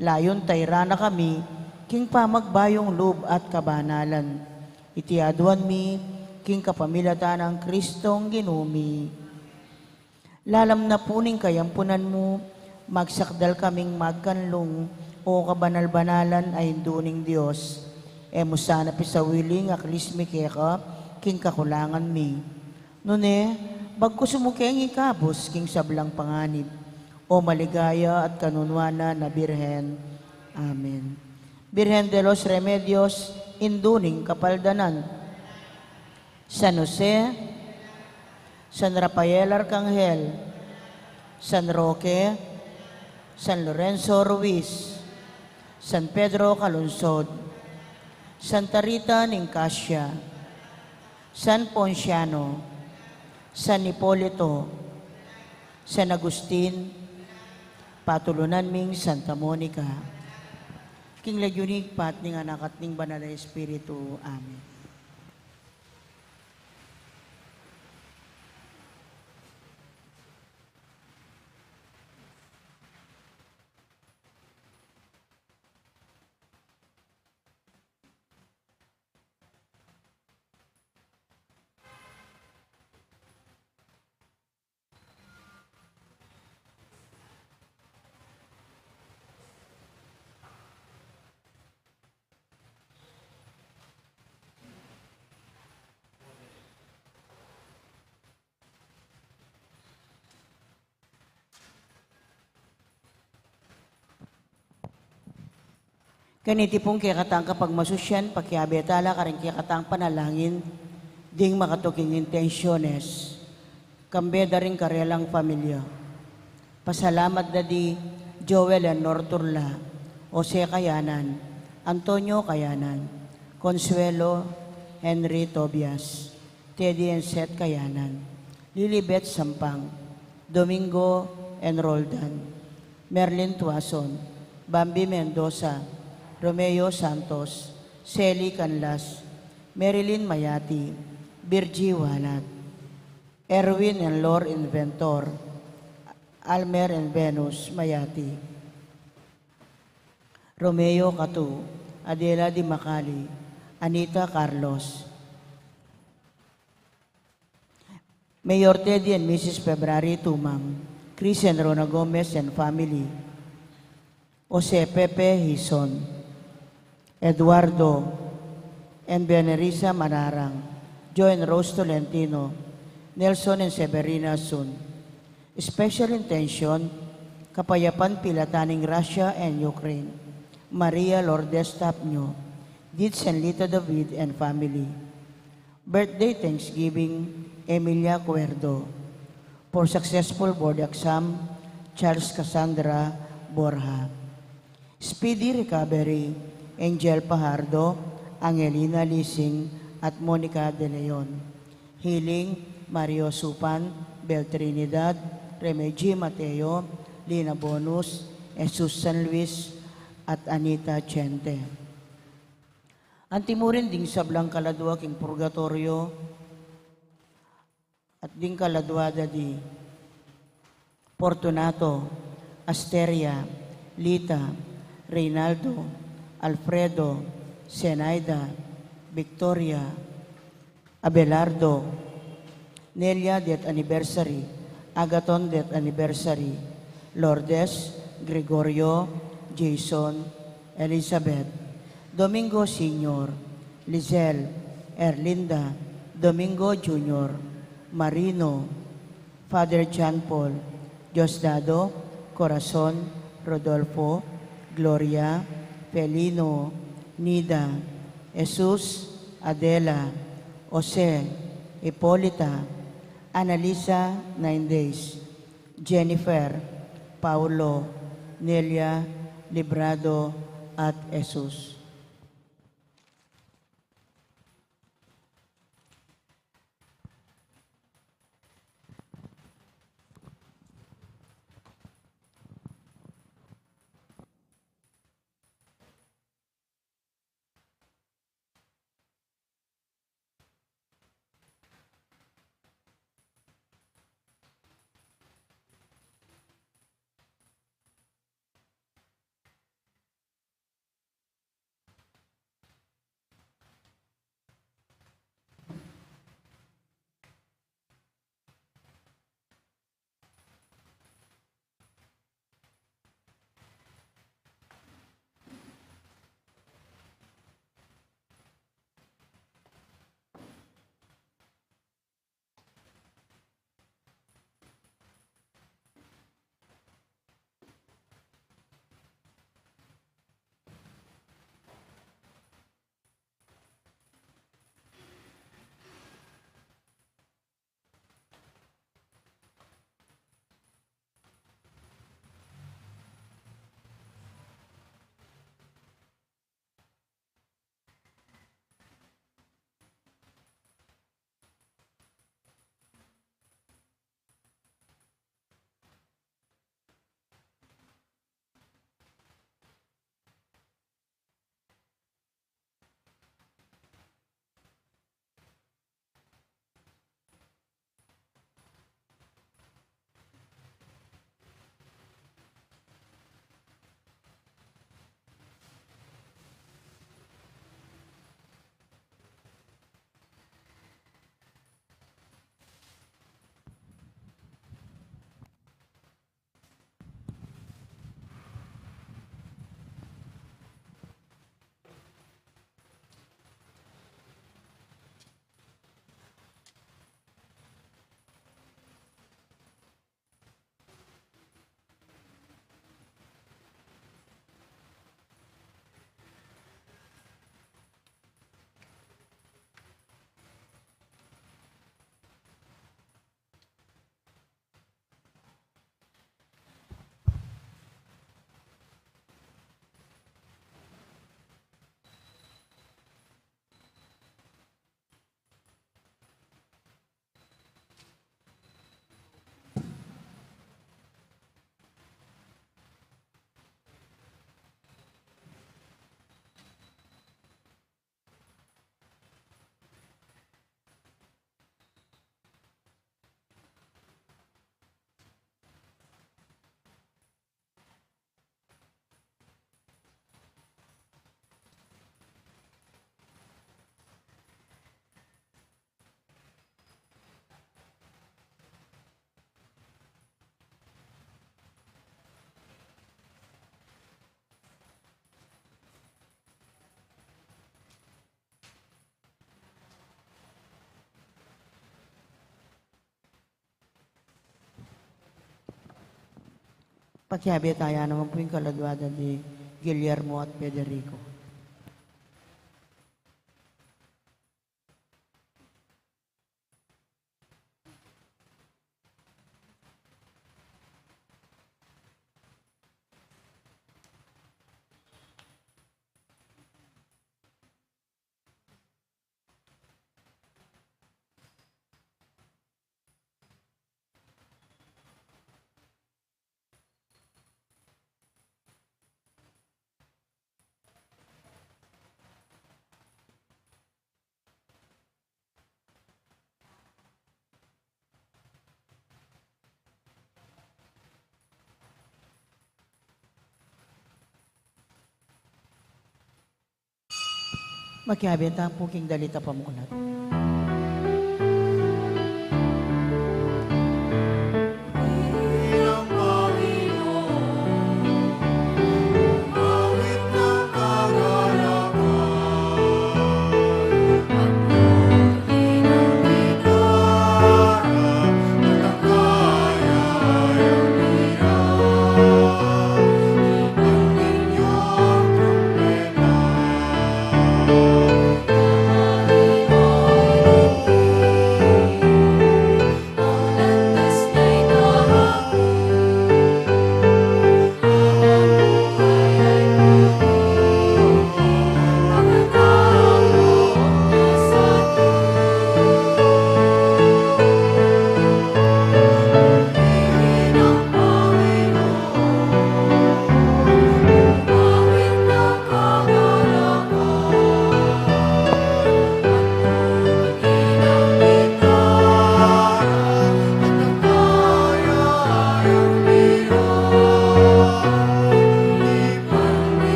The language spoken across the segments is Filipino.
Layon tayra na kami, king pamagbayong loob at kabanalan. Itiaduan mi, king kapamilatan ng Kristong ginumi. Lalam na puning kayampunan mo, magsakdal kaming magkanlong, o kabanal-banalan ay duning Diyos. Emo sana pisawiling aklismi keka, king kakulangan mi. Nune, bagko sumukeng ikabos, king sablang panganib, o maligaya at kanunwana na Birhen. Amen. Birhen de los Remedios, induning kapaldanan. San Jose, San Rafael Arcangel, San Roque, San Lorenzo Ruiz, San Pedro Calungsod, Santa Rita Nicasia, San Ponciano, San Hipolito, San Agustin, patulunan ming Santa Monica. King Lagyunig pat ning anak at ning banal na Espiritu. Amen. Kaniti pong kikatang kapag masusyan, pagkiabetala ka rin kikatang panalangin, ding makatuking intensyones, kambeda rin karelang pamilya. Pasalamat na di Joel and Norturla, Jose Kayanan, Antonio Kayanan, Consuelo Henry Tobias, Teddy and Seth Kayanan, Lilibet Sampang, Domingo and Roldan, Merlin Tuason, Bambi Mendoza, Romeo Santos, Celi Canlas, Marilyn Mayati, Virgie Walat, Erwin and Lor Inventor, Almer and Venus Mayati, Romeo Catu, Adela Di Macali, Anita Carlos, Mayor Teddy and Mrs. February Tumang, Chris and Rona Gomez and family, Jose Pepe Hison, Eduardo and Benerisa Manarang, Joe and Rose Tolentino, Nelson and Severina Sun. Special intention, Kapayapan Pilataning Russia and Ukraine, Maria Lourdes Tapnyo, Dids and Lita David and family. Birthday Thanksgiving, Emilia Cuerdo. For successful board exam, Charles Cassandra Borja. Speedy recovery, Angel Pajardo, Angelina Lising, at Monica De Leon. Healing, Mario Supan, Bel Trinidad, Remegie Mateo, Lina Bonus, Jesus San Luis, at Anita Chente. Antimurin ding sablang kaladwa king purgatorio, at ding kaladwada di Fortunato, Asteria, Lita, Reynaldo, Alfredo, Zenaida, Victoria, Abelardo, Nelia det anniversary, Agaton det anniversary, Lourdes, Gregorio, Jason, Elizabeth, Domingo Senior, Lizelle, Erlinda, Domingo Jr., Marino, Father John Paul, Diosdado, Corazon, Rodolfo, Gloria, Pelino, Nida, Jesus, Adela, Jose, Hipolita, Analisa, 9 days, Jennifer, Paulo, Nelia, Librado, at Jesus. Pagkihabi tayo naman po yung kaladwada ni Guillermo at Federico. Magkihabi ang puking dalita pamulat.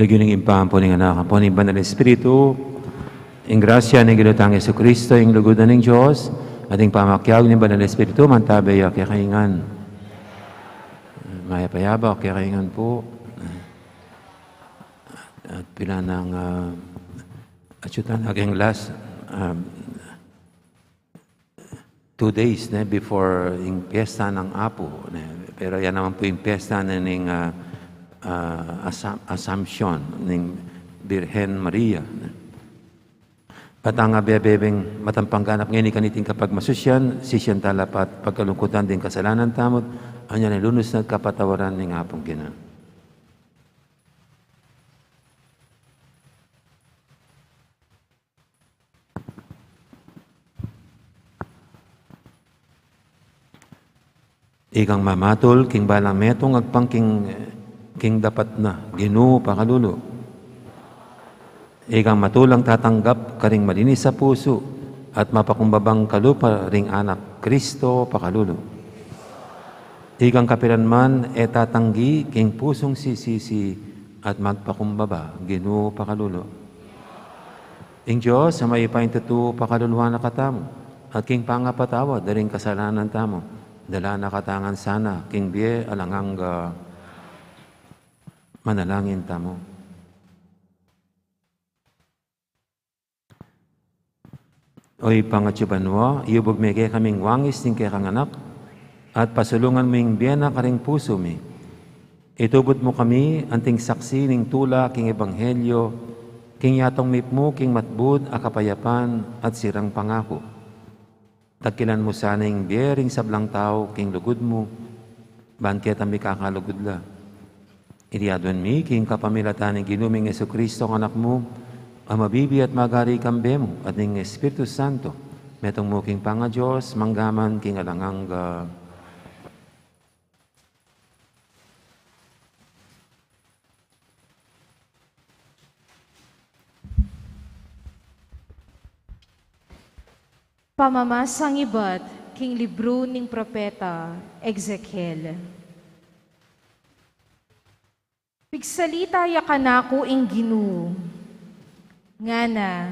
Giling impampo ng anak po ng Banal Espiritu, ang grasya ng Ginotang Jesucristo, ang lugudan ng Diyos, ating pamakyag ng Banal Espiritu, mantabay kakaingan. Maya payaba, kakaingan po. At pila ng atyutan, aking last 2 days before yung piyesta ng Apo. Pero yan naman po yung piyesta ng Assumption ng Birhen Maria. Patanga bebebeng matampangganap ngayon kaniting kapag masusyan, sisyan talapat pagkalungkutan din kasalanan tamot, anya na lunos na kapatawaran ng apong gina. Ikang mamatol, king balang metong agpangking king dapat na Ginoo pakalulo. Ikang matulang tatanggap karing malinis sa puso at mapakumbabang kalupa ring anak Kristo pakalulo. Ikang kapilanman tatanggi king pusong sisisi at magpakumbaba Ginoo pakalulo. Ing Diyos sa may paintutu pakaluluhan na katamo at king pangapatawa daring kasalanan tamo dala na katangan sana king biye alangang manalangin tamo. Oy pangatsuban mo, iubog me kay kaming wangis ting kay kanganak, at pasulungan mo yung biyena karing puso mi. Itubot mo kami, anting saksi ning tula king ebanghelyo, king yatong mip mo, king matbud, akapayapan, at sirang pangako. Tagkilan mo sana yung biyering sablang tao, king lugod mo, banket ang kakalugod la. Iriadwan mi, king kapamilatan ng ginuming Jesucristo ang anak mo, ang mabibi at magari kambe mo, at ng Espiritu Santo, metong mo king panga Diyos, manggaman king alanganga. Pamamasang iba't king libro ning propeta Ezekiel. Pigsalita yakanako ing Ginoo, ngana,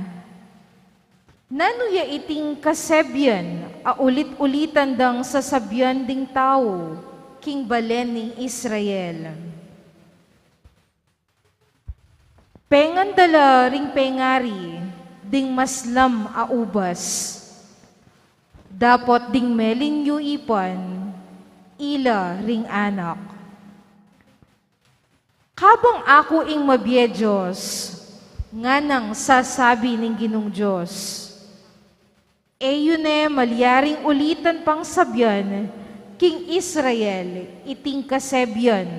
nanuya iting kasebyan, ulit-ulitan dang sasabyan ding tao, king balen ning Israel. Pengan dala ring pengari, ding maslam a ubas. Dapot ding melin yu ipan, ila ring anak. Kabang ako ing mabiyedyos, nga nang sasabi ning Ginong Diyos, yun malyaring ulitan pang sabyan, King Israel, iting kasebyan.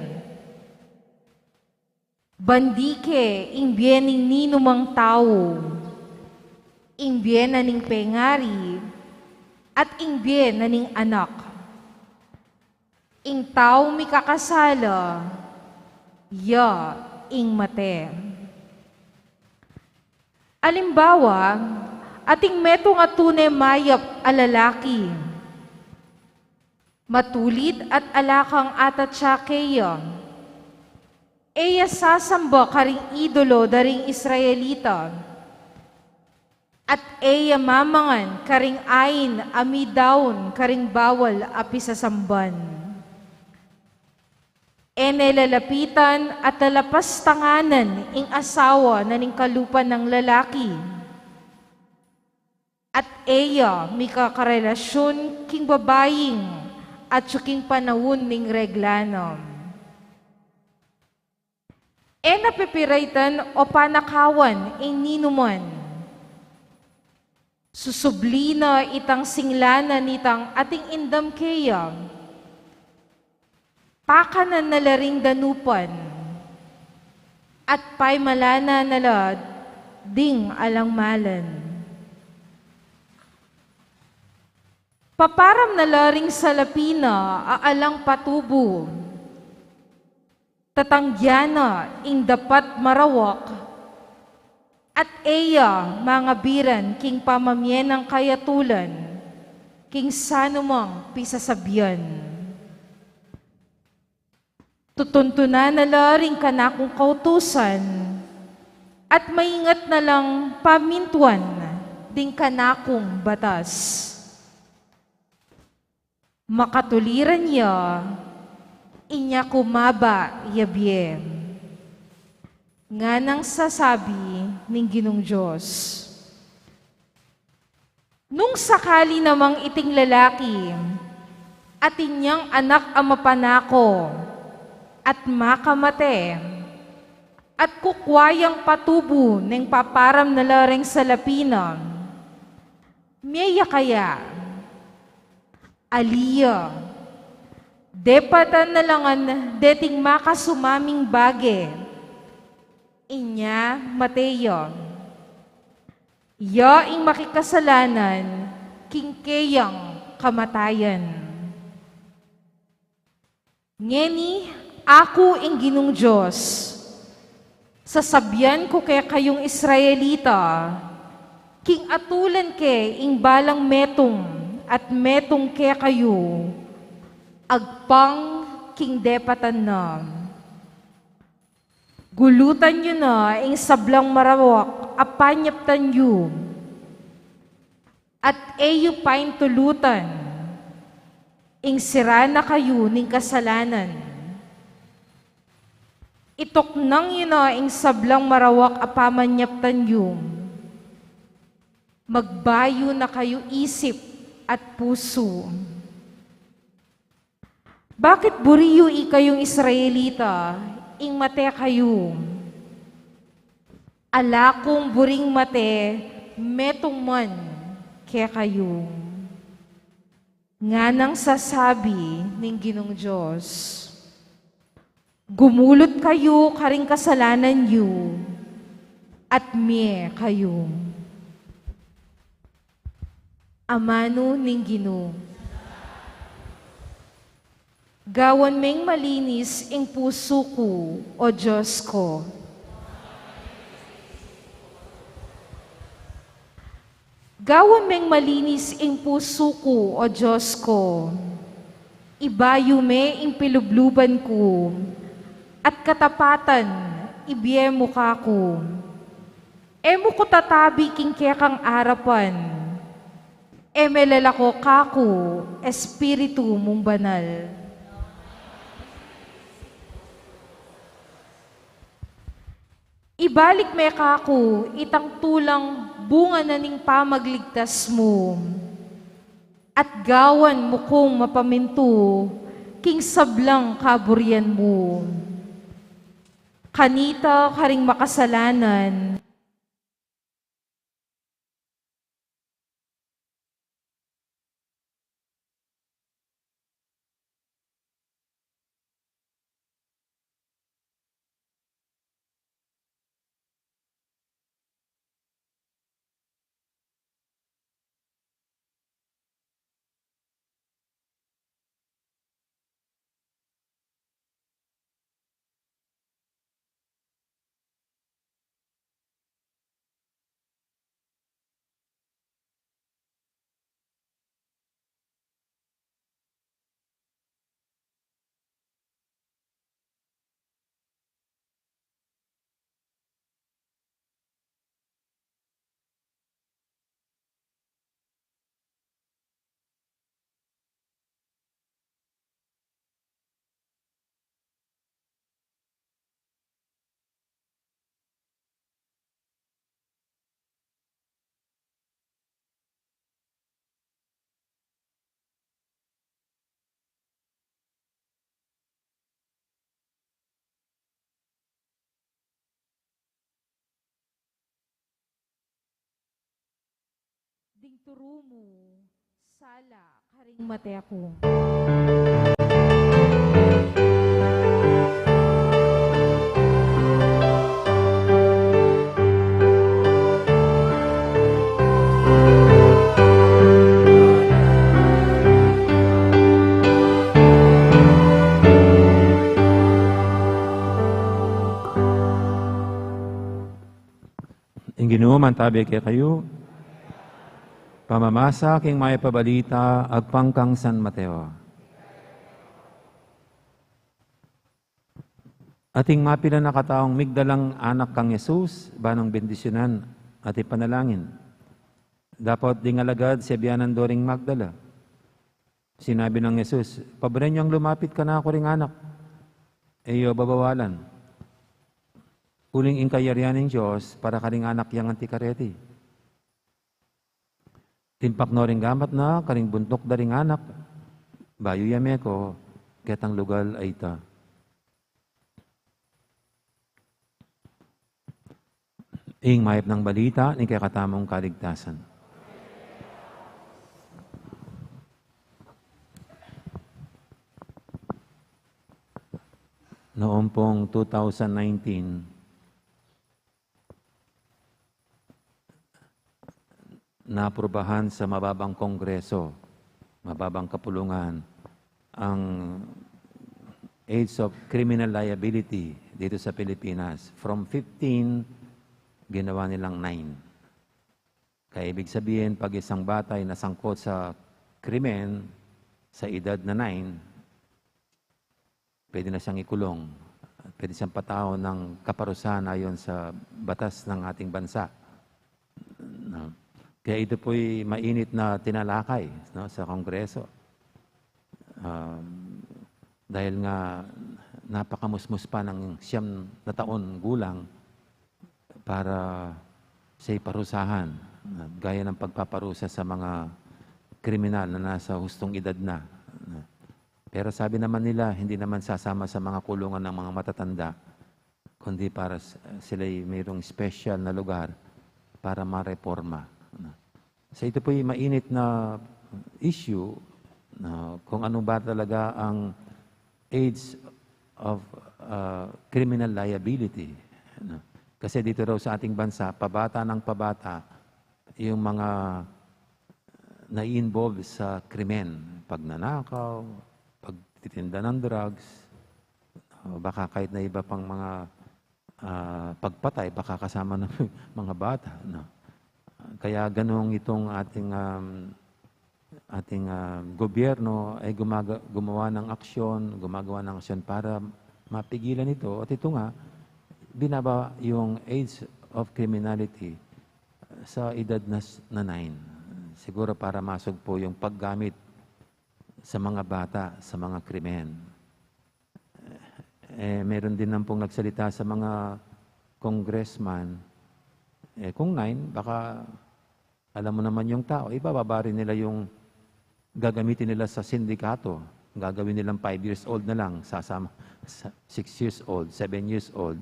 Bandike, ing biening ninumang tao, ing bien na ning pengari, at ing bien na ning anak. Ing tao mi kakasala, ya ing mate. Alimbawa, ating meto nga tunay mayap alalaki. Matulid at alakang atat siya kaya. Eya sasamba karing idolo daring Israelita. At eya mamangan karing ain amidaon karing bawal api sa samban. Lalapitan at lalapas tanganan ing asawa na ning kalupan ng lalaki. At eya mikakarelasyon king babaying at suking panahon ning reglanom. Napipiraitan o panakawan ing ninuman. Susublina itang singlana nitang ating indam kaya. Pakanan na laring danupan, at pa'y malana nala ding alangmalan. Paparam na laring salapina, aalang patubo, tatangyana ing dapat marawak, at eya mga biran king pamamyen ng kayatulan, king sanumang pisasabyan. Tutuntunan na laring kanakong kautusan at maingat na lang pamintuan ding kanakong batas. Makatuliran niya, inya kumaba yabye. Nga nang sasabi ng Ginong Diyos. Nung sakali namang iting lalaki at inyang anak ang mapanako, at makamate, at kukwayang patubo ng paparam na laring salapina, miya kaya, aliya, depatan na langan deting makasumaming bage, inya mateyo, ya ing makikasalanan, kingkeyang kamatayan. Ngeni, ako ing Ginong Diyos, sasabyan ko kaya kayong Israelita, king atulan ke ing balang metong at metong kaya kayo, agpang king depatan na. Gulutan nyo na ing sablang marawak, apanyaptan nyo, at eyo paing tulutan, ing sira na kayo ning kasalanan. Itok nang yun na ing sablang marawak apamanyaptan yung. Magbayo na kayo isip at puso. Bakit buriyo ikayong Israelita, ing mate kayo? Alakong buring mate, metong man kaya kayo. Nga nang sasabi ng Ginong Diyos, gumulot kayo karing kasalanan yu, at miye kayo. Amano ning Ginoo. Gawan meng malinis ing puso ko, o Diyos ko. Gawan meng malinis ing puso ko, o Diyos ko. Ibayo me ing pilubluban ko, at katapatan, ibiye mo kako. Emo ko tatabi king kekang arapan. Emelalako kako, espiritu mong banal. Ibalik me kako, itang tulang bunga na ning pamagligtas mo. At gawan mo kong mapaminto, king sablang kaburian mo. Kanita karing makasalanan, ding turo mo, sala karing mate ako. Ang Ginoo man tabi kay kayo, pamamasa king may pabalita agpangkang San Mateo. Ating mapila na kataong migdalang anak kang Jesus, banong bendisyonan at ipanalangin. Dapat ding alagad si Bianan Doring Magdala. Sinabi ng Jesus, paboran niyang lumapit ka na ako ring anak. Eyo babawalan. Uling inkayarian ng Diyos para karing anak yang antikareti. Timpak no ring gamat na, karing buntok da ring anak. Bayo yame ko, ketang lugal ay ta. Ing mayap ng balita, ni kakatamong kaligtasan. Noong pong 2019, naaprubahan sa mababang kongreso, mababang kapulungan, ang age of criminal liability dito sa Pilipinas. From 15, ginawa nilang 9. Kaya ibig sabihin, pag isang bata ay nasangkot sa krimen, sa edad na 9, pwede na siyang ikulong. Pwede siyang patao ng kaparusahan ayon sa batas ng ating bansa. Kaya ito po'y mainit na tinalakay sa Kongreso. Dahil nga napakamusmus pa ng 9 na taon gulang para siya'y parusahan. Gaya ng pagpaparusa sa mga kriminal na nasa hustong edad na. Pero sabi naman nila, hindi naman sasama sa mga kulungan ng mga matatanda, kundi para sila'y mayroong special na lugar para mareforma. So ito po'y mainit na issue kung ano ba talaga ang age of criminal liability. Kasi dito raw sa ating bansa, pabata ng pabata, yung mga na-involve sa krimen, pagnanakaw, pagtitinda ng drugs, baka kahit na iba pang mga pagpatay, baka kasama ng mga bata. Kaya ganong itong ating gobyerno ay gumawa ng aksyon, para mapigilan ito. At ito nga, binaba yung age of criminality sa edad na 9. Siguro para masog po yung paggamit sa mga bata, sa mga krimen. Meron din pong nagsalita sa mga congressman Kung 9, baka alam mo naman yung tao, ibababa rin nila yung gagamitin nila sa sindikato. Gagawin nilang 5 years old na lang, sasama 6 years old, 7 years old.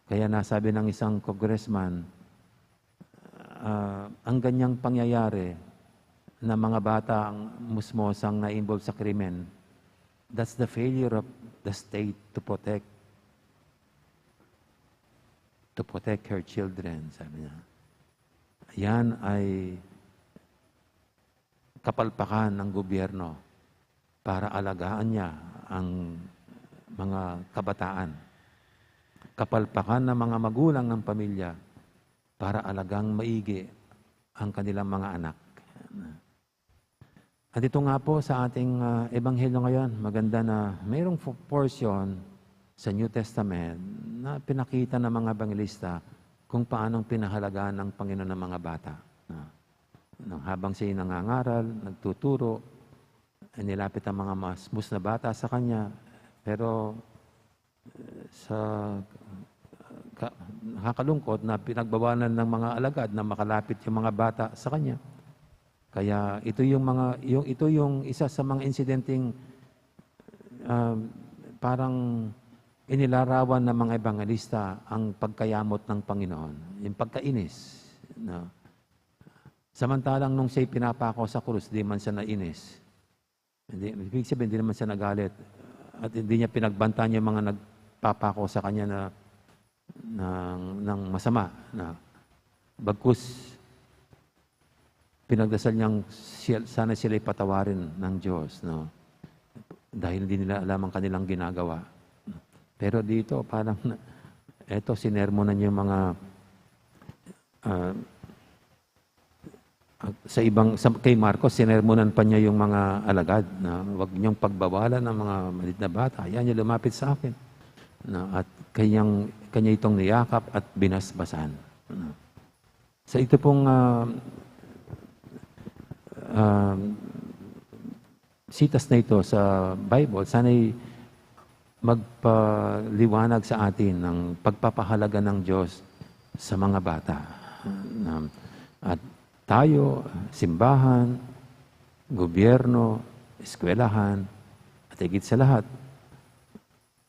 Kaya nasabi ng isang congressman, ang ganyang pangyayari na mga bata ang musmosang na-involve sa krimen, that's the failure of the state to protect her children, sabi niya. Yan ay kapalpakan ng gobyerno para alagaan niya ang mga kabataan. Kapalpakan ng mga magulang ng pamilya para alagang maigi ang kanilang mga anak. At ito nga po sa ating ebanghelyo ngayon, maganda na mayroong portion sa New Testament na pinakita ng mga ebangelista kung paanong pinahalagaan ng Panginoon ng mga bata. Habang siya nangangaral, nagtuturo, nilapit ang mga masmus na bata sa kanya, pero sa nakakalungkot na pinagbawalan ng mga alagad na makalapit yung mga bata sa kanya. Kaya ito yung isa sa mga insidenteng parang inilarawan ng mga ebangelista ang pagkayamot ng Panginoon, yung pagkainis. No? Samantalang nung siya'y pinapako sa krus, di man siya nainis. Ibig sabihin, hindi naman siya nagalit. At hindi niya pinagbantaan yung mga nagpapako sa kanya ng masama. Bagkus, pinagdasal niyang sana sila'y patawarin ng Diyos. No? Dahil hindi nila alam ang kanilang ginagawa. Pero dito, parang, sinermonan niyo yung mga, kay Marcos, sinermonan pa niya yung mga alagad na huwag niyong pagbawalan ng mga maliit na bata. Yan yung lumapit sa akin. At kanya itong niyakap at binasbasan. Sa ito pong sitas na ito sa Bible, sana'y magpaliwanag sa atin ng pagpapahalaga ng Diyos sa mga bata. At tayo, simbahan, gobyerno, eskwelahan, at higit sa lahat,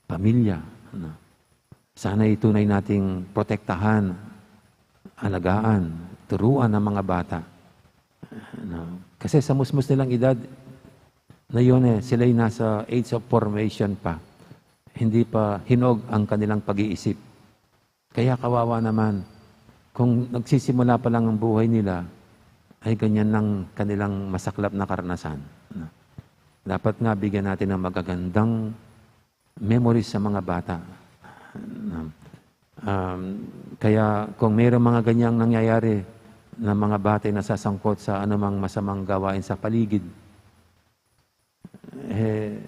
pamilya. Sana itunay nating protektahan, alagaan, turuan ng mga bata. Kasi sa musmus nilang edad na yun sila'y nasa age of formation pa. Hindi pa hinog ang kanilang pag-iisip. Kaya kawawa naman, kung nagsisimula pa lang ang buhay nila, ay ganyan lang kanilang masaklap na karanasan. Dapat nga bigyan natin ng magagandang memories sa mga bata. Kaya kung mayroong mga ganyang nangyayari na mga bata ay nasasangkot sa anumang masamang gawain sa paligid,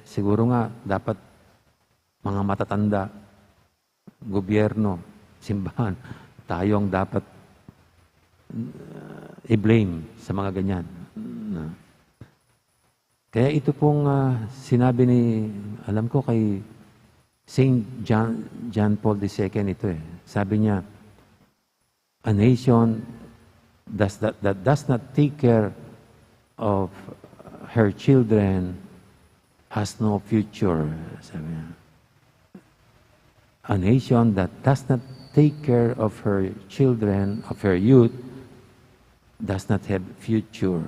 siguro nga dapat mga matatanda, gobyerno, simbahan, tayo ang dapat i-blame sa mga ganyan. Kaya ito pong sinabi alam ko kay Saint John Paul II ito Sabi niya, a nation that does not take care of her children has no future. Sabi niya. A nation that does not take care of her children, of her youth, does not have future.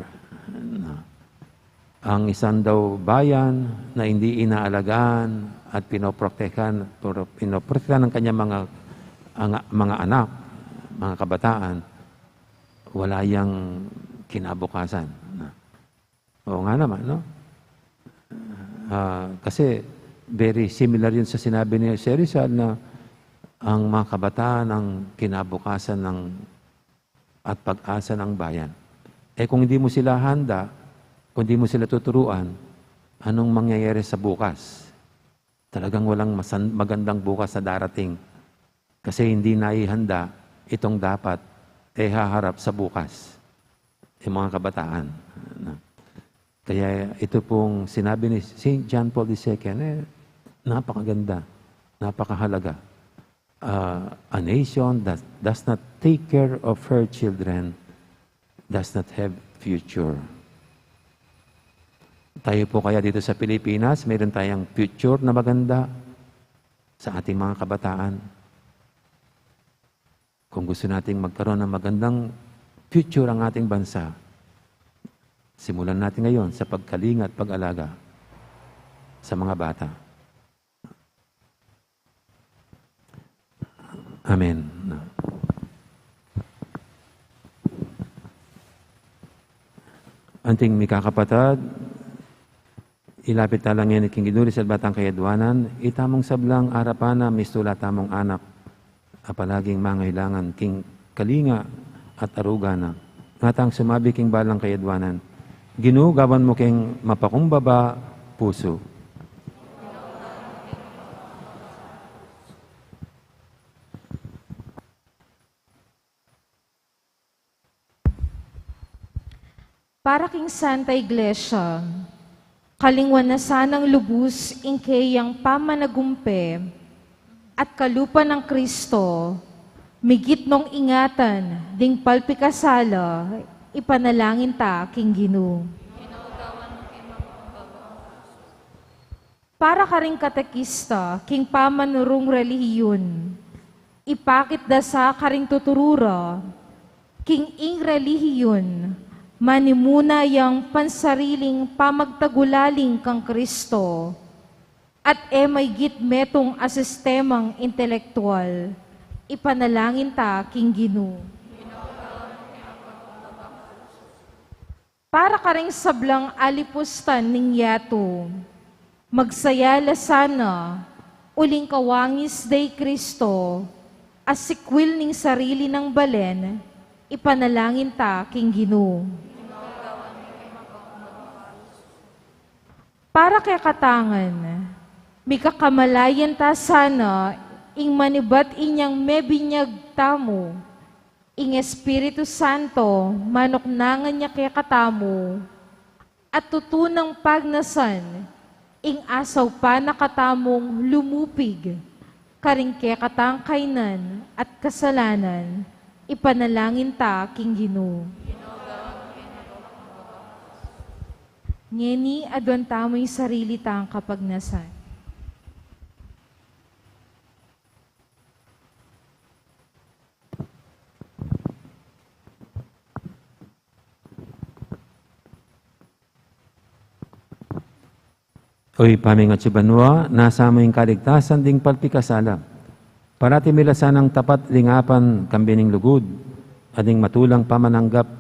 Ang isang daw bayan na hindi inaalagaan at pinoprotektahan ng kanyang mga anak, mga kabataan, wala yang kinabukasan. Oo nga naman, no? Kasi very similar yun sa sinabi ni Sir Rizal na ang mga kabataan ang kinabukasan at pag-asa ng bayan. Kung hindi mo sila handa, kung hindi mo sila tuturuan, anong mangyayari sa bukas? Talagang walang magandang bukas na darating. Kasi hindi naihanda itong dapat haharap sa bukas. Yung mga kabataan. Kaya ito pong sinabi ni St. John Paul II, napakaganda, napakahalaga. a nation that does not take care of her children does not have future. Tayo po kaya dito sa Pilipinas, mayroon tayong future na maganda sa ating mga kabataan. Kung gusto nating magkaroon ng magandang future ang ating bansa, simulan natin ngayon sa pagkalinga at pag-alaga sa mga bata. Amen. Anting mikakapatad, ilapit talang yan iking giduri sa batang kayadwanan, itamong sablang arapana, mistula tamong anak, apalaging mangailangan king kalinga at arugana, ngatang sumabi king balang kayadwanan, ginugawan mo king mapakumbaba puso. Para king Santa Iglesia, kalingwan na sanang lubus ingkayang pamanagumpe at kalupa ng Kristo, migit nung ingatan ding palpikasala, ipanalangin ta king Ginoo. Para ka ring katekista, king pamanurong relihiyon, ipakit da sa karing tuturura, king ing relihiyon, manimuna yang pansariling pamagtagulaling kang Kristo, at may gitmetong asistemang intelektual, ipanalangin ta king Ginoo. Para ka ring sablang alipustan ning yato, magsayala sana, uling kawangis day Kristo, as sikwil ning sarili ng balen, ipanalangin ta king Ginoo. Para kay katangan, mikakamalayan ta sana, ing manibat inyang mebinyag tamo, ing Espiritu Santo, manoknangan niya kay katamo, at tutunang pagnasan, ing asaw pa nakatamong lumupig, karing kay katangkainan at kasalanan, ipanalangin ta king Ginoo. Ngeni adwan tamo'y sarili tang kapagnasan. Oy pamingat si Banwa, nasa mo yung kaligtasan ding palpikasala. Parati milasan ang tapat lingapan kambining lugod, ading matulang pamananggap,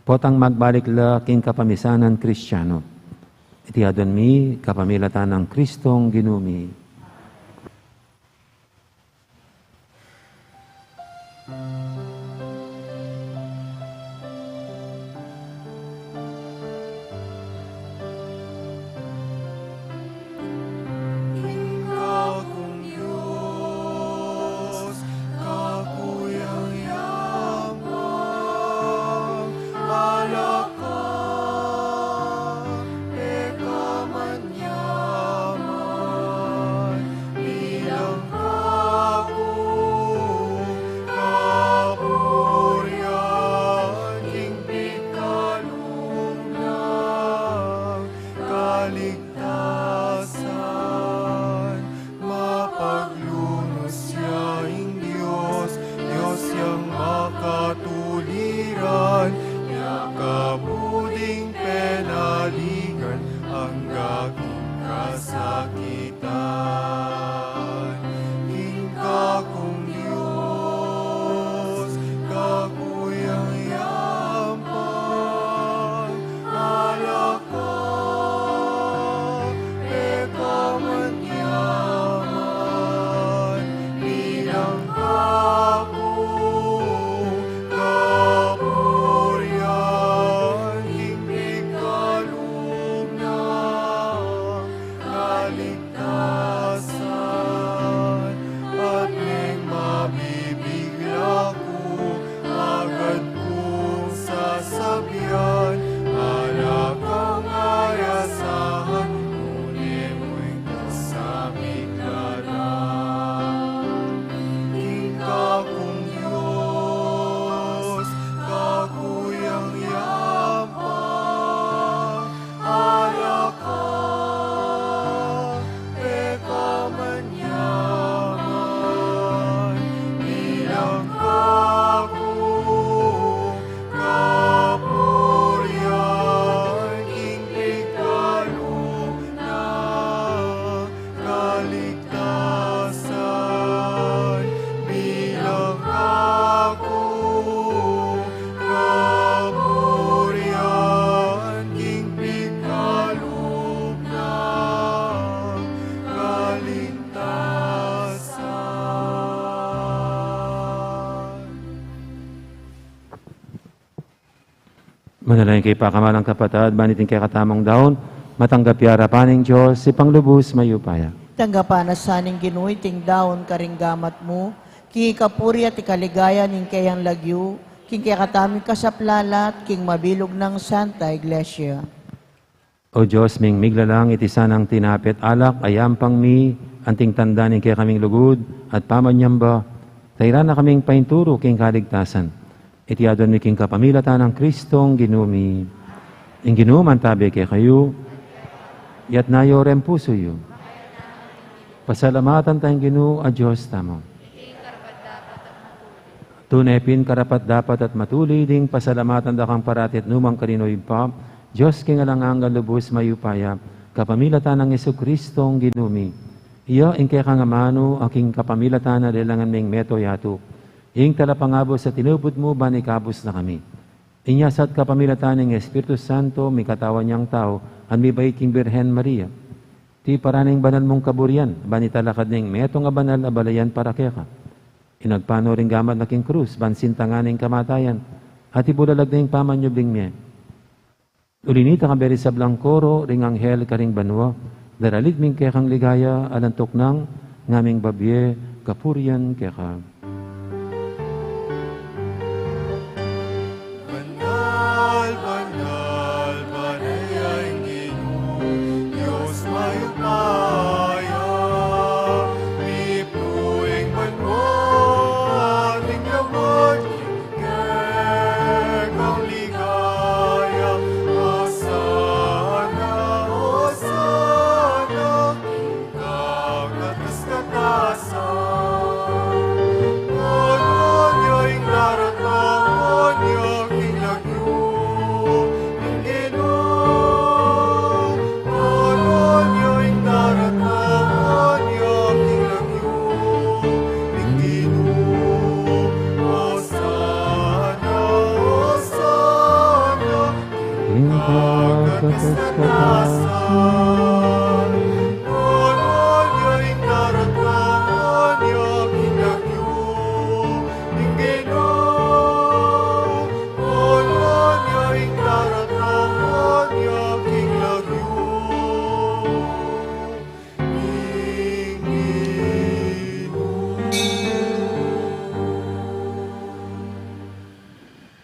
potang magbalik la king kapamisanan Kristiyano. Iti adon mi kapamilatan ng Kristong ginumi. Manalangin kay pakamalang kapatad, banitin kay katamang daon, matanggap yara paning Diyos, si panglubos mayupaya. Tanggapan na saning ginuy ting daon karing gamat mo, king kapuri at ikaligaya ning kayang lagyu, king kaya kataming kasaplalat, king mabilog ng Santa Iglesia. O Diyos, ming miglalang iti sanang tinapit alak, ayam pang mi, anting tanda ning kaya kaming lugod, at pamanyamba, tayra na kaming painturo king kaligtasan. Iti adon mi king kapamilatan ng Kristong ginumi. Ing ginuman tabi kay kayo, yat nayo rem puso yu. Pasalamatan tayong ginu a Diyos tamo. Tunepin karapat dapat at matuli ding pasalamatan da kang paratit numang kaninoy pa, Diyos king alangang lubos mayupaya, kapamilatan ng Yesu Kristong ginumi. Iya ing kaya kangamano aking kapamilatan na delangan ning meto yato. Ing talapangabos sa tinupod mo, banikabos na kami. Inyasat kapamilatan ng Espiritu Santo, may katawan niyang tao, at may baiking Birhen Maria. Ti paraning banal mong kaburian, banitalakad ning meto nga banal abalayan para keka. Inagpano ring gamat na king krus, bansintangan ng kamatayan, at ibulalag na yung pamanyubling niya. Ulinita ka beri sa blangkoro, ring anghel karing banwa, daralig ming kekang ligaya, alantok ng ngaming babye, kapurian keka.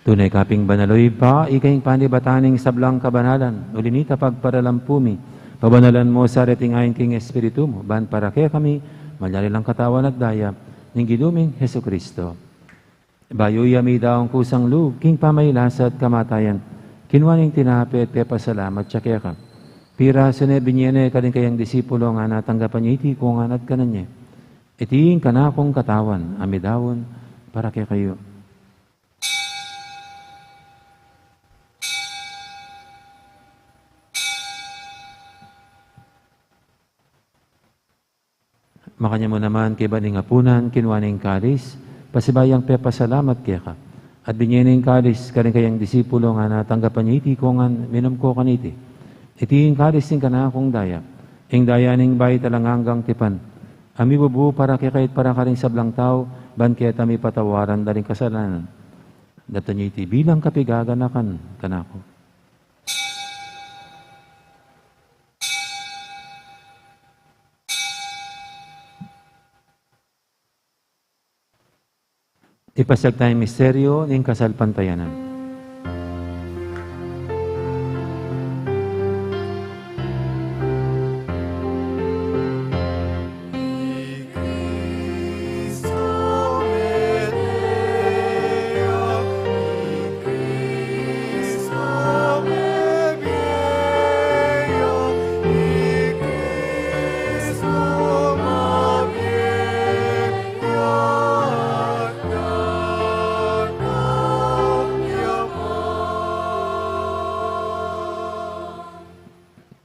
Tunay kaping banaloy pa, ikayong panibataning sablang kabanalan, ulinita pagparalampumi, pabanalan mo sa reting ayon king Espiritu mo, ban para kaya kami, malyari lang katawan at daya, ning ginuming Heso Kristo. Bayuya mi daong kusang loob, king pamaylasa at kamatayan, kinwaning tinapit, pasalamat siya kaya ka. Pira sunebinyene kalin kayang disipulo nga natanggapan niya iti kungan at kananya. Iting kanakong katawan, amidawon, para kaya kayo. Makanya mo naman kay baning apunan, kinwaning kalis, pasibayang pasalamat kaya ka. At binyening kalis, karing kayang disipulo nga natanggapan niya iti kungan, minum ko kaniti. Iti kalis ting kanakong daya, ing daya ning bay talang hanggang tipan. Ami bubu para kay kahit para karing sablang tao, ban kaya tami patawaran daring kasalanan. Dato niya iti bilang kapigaganakan kanako. Ipasag tayong misteryo ng kasalpantayanan.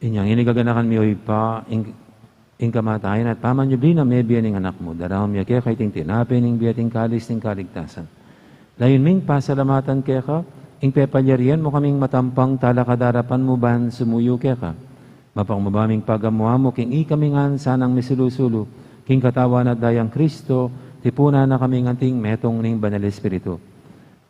Inyang inigaganakan mi oy pa ing kamatayan at pamanyubli na may biyan ng anak mo. Darawam niya kaya kay ting tinapin ing biyating kalis ting kaligtasan. Layon ming pasalamatan kaya ka, ing pepalyarian mo kaming matampang talakadarapan mo ban sumuyo kaya ka. Mapangmabaming pagamuha mo king ikamingan sanang misilusulo, king katawan at dayang Kristo, tipuna na kaming anting metong ning banal Espiritu.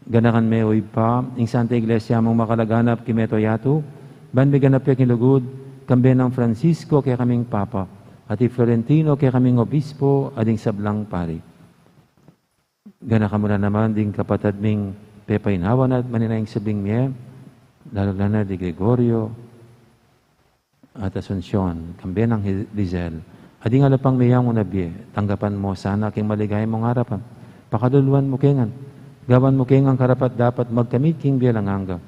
Ganakan me oy pa, ing Santa Iglesia mong makalaganap kimeto yatu, ban may ganap ya kinlugod, kambe ng Francisco kaya kaming Papa, at Florentino kaya kaming Obispo, ading sablang pari. Ganaka mo na naman ding kapatid ming Pepainawan at maninayang sabing miye, lalo na di Gregorio at Asuncion, kambe ng Lizel. Ading alapang miyang unabye, tanggapan mo sana aking maligay mong harapan, pakaduluan mo kengan, gawan mo keng ang karapat dapat magkamit king bialanganga.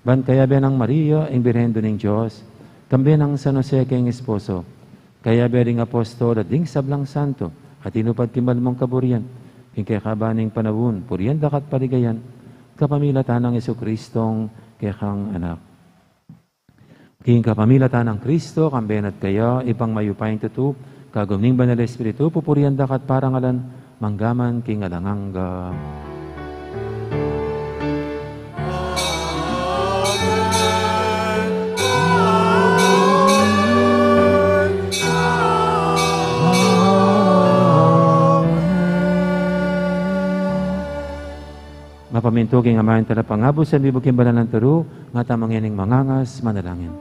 Ban kaya be ng Maria, ang Birhendo ng Diyos, kambe ng San Jose keng esposo, kaya be ring apostol at ding sablang santo, at inupad kimbal mong kaburian, king kaya kabaning panawun, puriyan dakat paligayan, kapamilatan ng Jesucristong kaya kang anak. King kapamilatan ng Kristo, kambenat kaya, ipang mayupayang tutup, kagumning banal Espiritu, pupurian dakat parangalan, manggaman king alanganga. Mapamintuging amayan tala pangabos sa bibuging balan ng turu, nga tamang yaning mangangas, manalangin.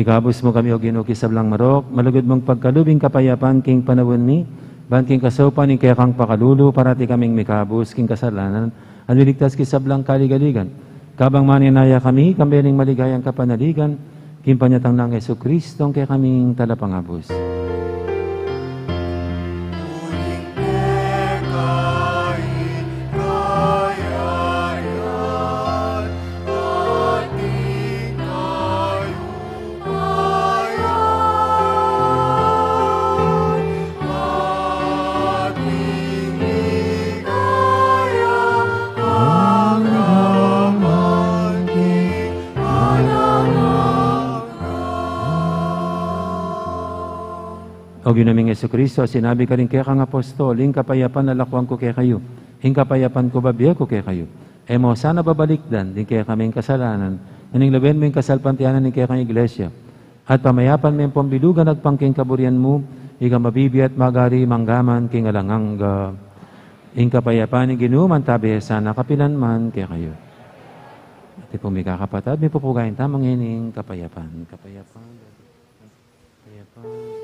Ikabos mo kami o ginuki sablang marok, malugod mong pagkalubing kapayapan king panawon mi, ban king kasopan ning kaya kang pakalulu, parati kaming mikabos king kasalanan, anwiligtas ki sablang kaligaligan. Kabang maninaya kami, kambening maligayang kapanaligan, king panyatang ng Jesucristo, kaya kaming talapangabos. O ginaming Jesucristo, sinabi ka rin kaya kang apostol, hing kapayapan nalakwang ko kaya kayo, hing kapayapan ko babiya ko kaya kayo. E mo, sana babalikdan, din kaya kaming kasalanan, naning laben mo yung kasalpantianan, din kaya kang iglesia. At pamayapan mo yung pambilugan at pangking kaburian mo, ika mabibi at magari manggaman king alanganga. Hing kapayapan ni ginuman tabi sana kapilan man kaya kayo. At ipong may kakapatad, may pupugayin tamang hining kapayapan. Kapayapan. Kapayapan.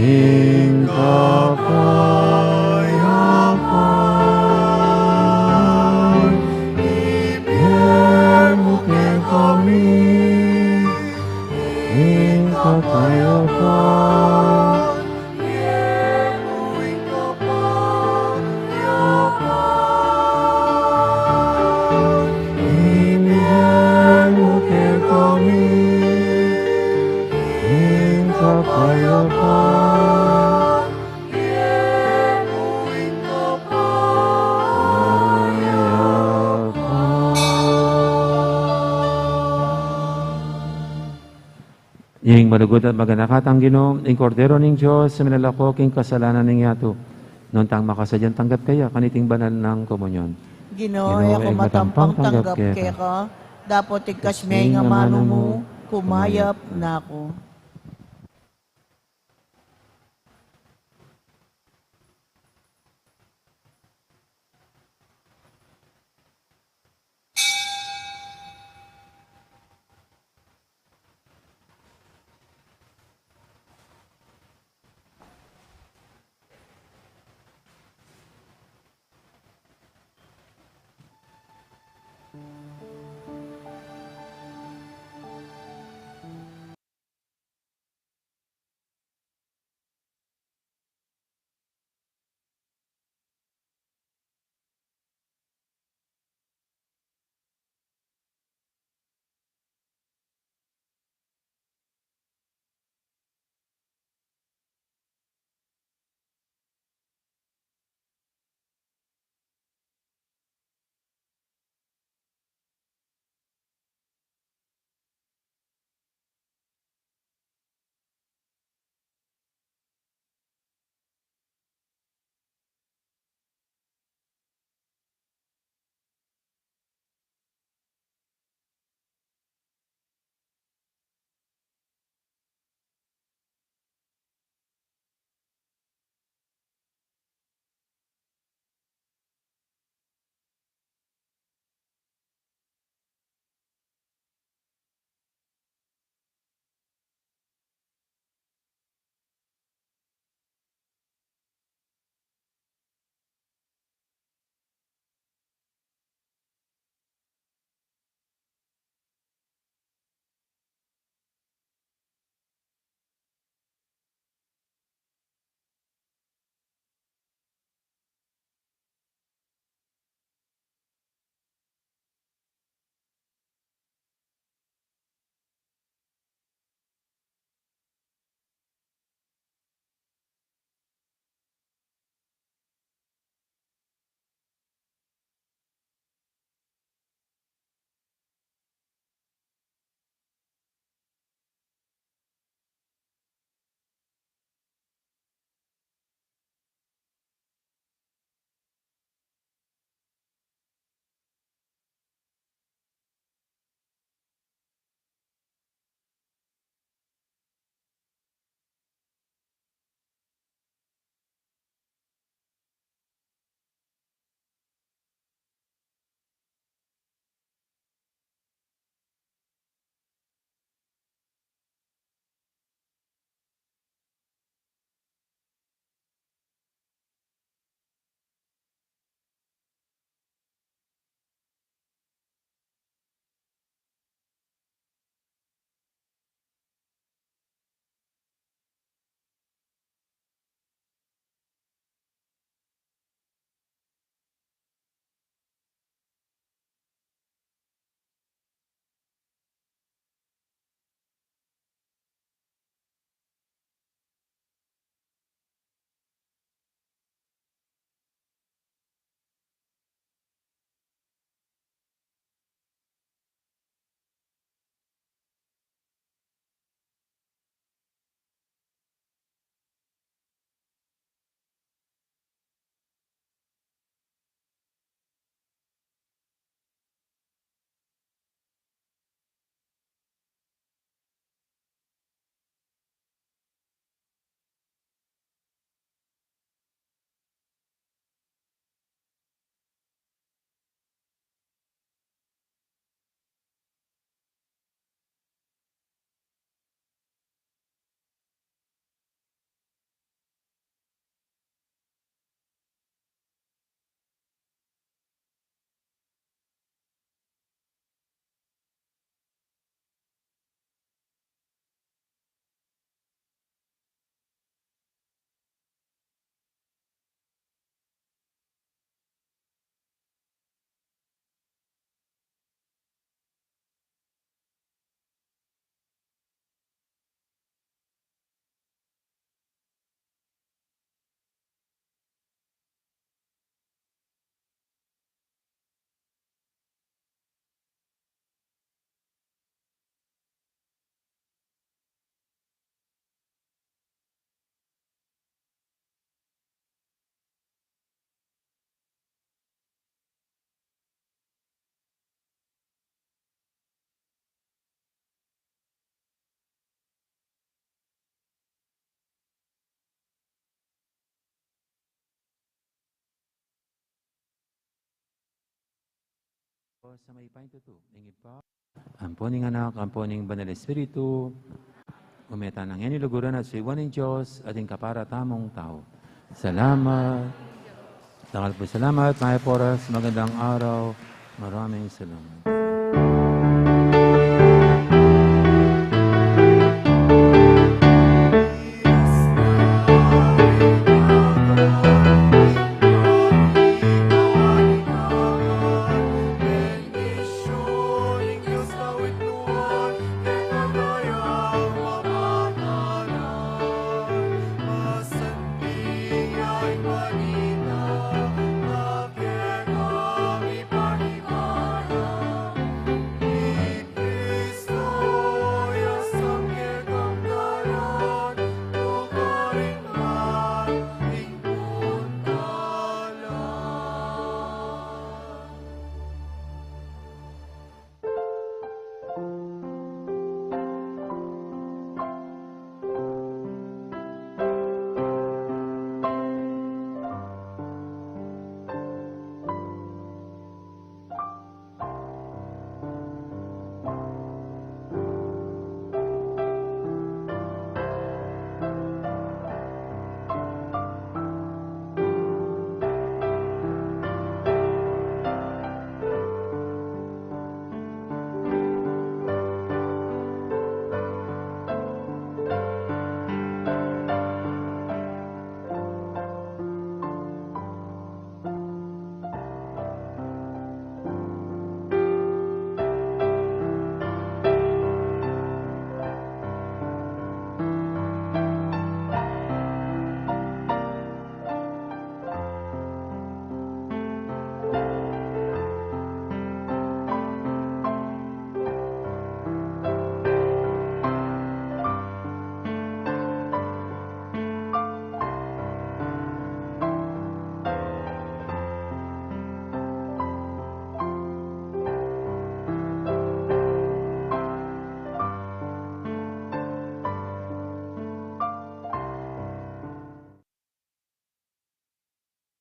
ing kapayapaan, ibigay mo kay kami, ing kapayapaan, ibigay mo kay kami, ing kapayapaan, ing malugod at maganakatang Ginoo, ing kordero ning Diyos, sa minalako king kasalanan ning yato, noon tang makasadyan tanggap kaya, kaniting banal ng komunyon. Ginoo, Ginoo, ako ing matampang tanggap tanggap kay ka, dapat ikas may Ing nga mano amano mo, mo, kumayap na ako. Diyos sa may paintuto, ingit pa. Amponing anak, amponing banal espiritu, umeta ng yan iluguran at siwan ng Diyos, ating kaparatamong tao. Salamat. Takal po salamat, mga poras, magandang araw. Maraming salamat.